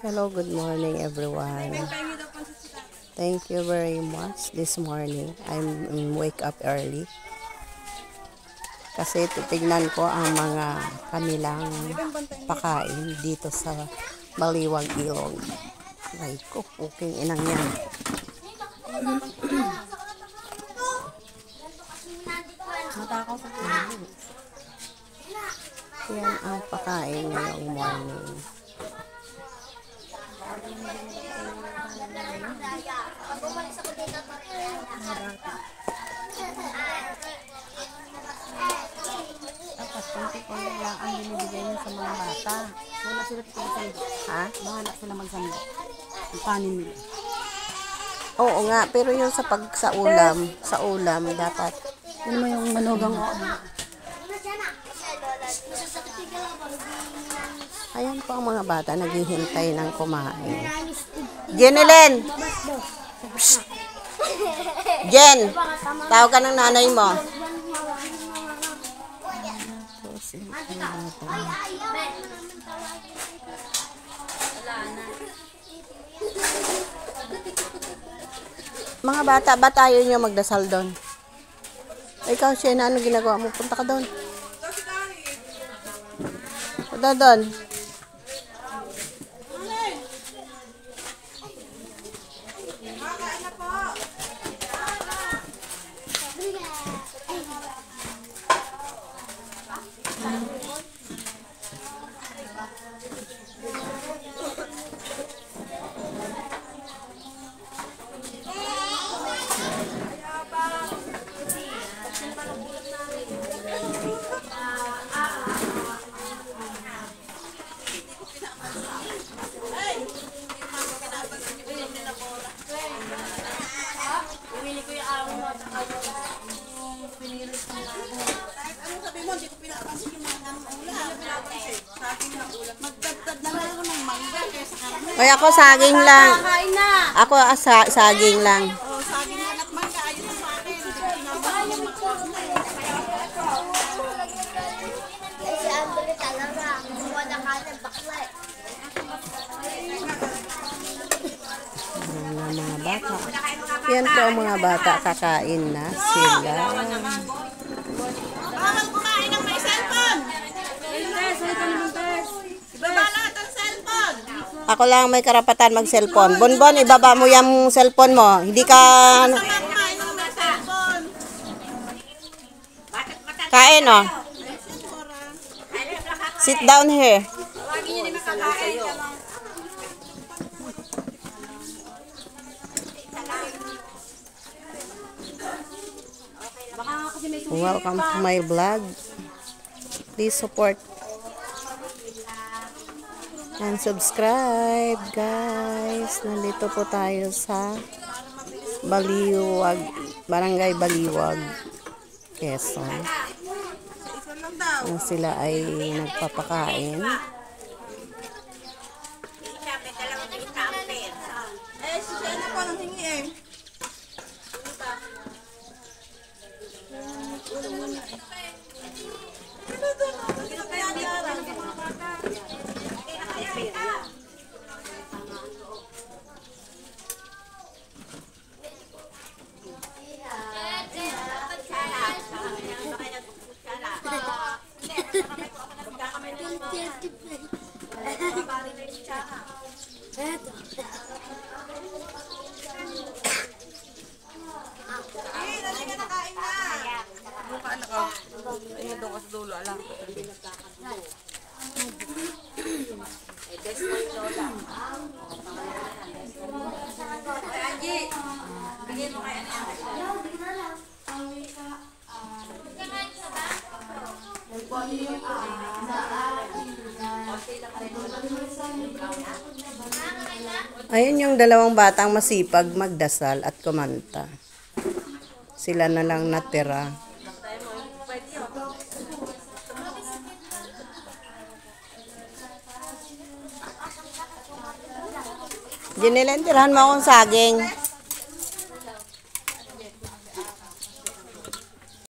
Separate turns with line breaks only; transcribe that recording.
Hello, good morning everyone. Thank you very much this morning. I'm wake up early. Kasi titignan ko ang mga kanilang pakain dito sa Baliwag, Ilog. Ay ko, puking inang yan. Yan ang pakain ngayong morning.
Dapat konti ko lang ang binibigay niya sa mga bata. Wala sila magsambo.
Ha?
Bahala sila magsambo. Ang kanin nila.
Oo nga, pero yung sa ulam dapat.
Yun mo yung manugang o.
Ayan po ang mga bata naghihintay ng kumain. Jenilyn! Jen! Tawag ka ng nanay mo. Mga bata, ba tayo nyo magdasal doon? Ikaw, Shena, ano ginagawa mo? Punta ka doon. Punta doon. Ay, ako saging lang. Ako saging lang.
Saging na at mangga. Ayun sa akin.
Si Andre talaga. Kumuha na kanin, bakla.
Mga bata. Yan po ang mga bata. Kakain na sila.
Bawal kumain ng may cellphone. Ibaba lahat ang cellphone.
Ako lang may karapatan mag-cellphone. Bonbon, ibaba mo yung cellphone mo. Hindi ka...
Kumain ng may cellphone.
Kain, oh. Sit down here. Welcome to my vlog. Please support and subscribe, guys. Nandito po tayo sa Baliwag, Barangay Baliwag, Quezon. Sila ay nagpapakain.
Eh, si Sena po nang hingi eh.
Ayun yung dalawang batang masipag magdasal at kumanta. Sila na lang natira. Jenilyn, tirahan mo akong saging.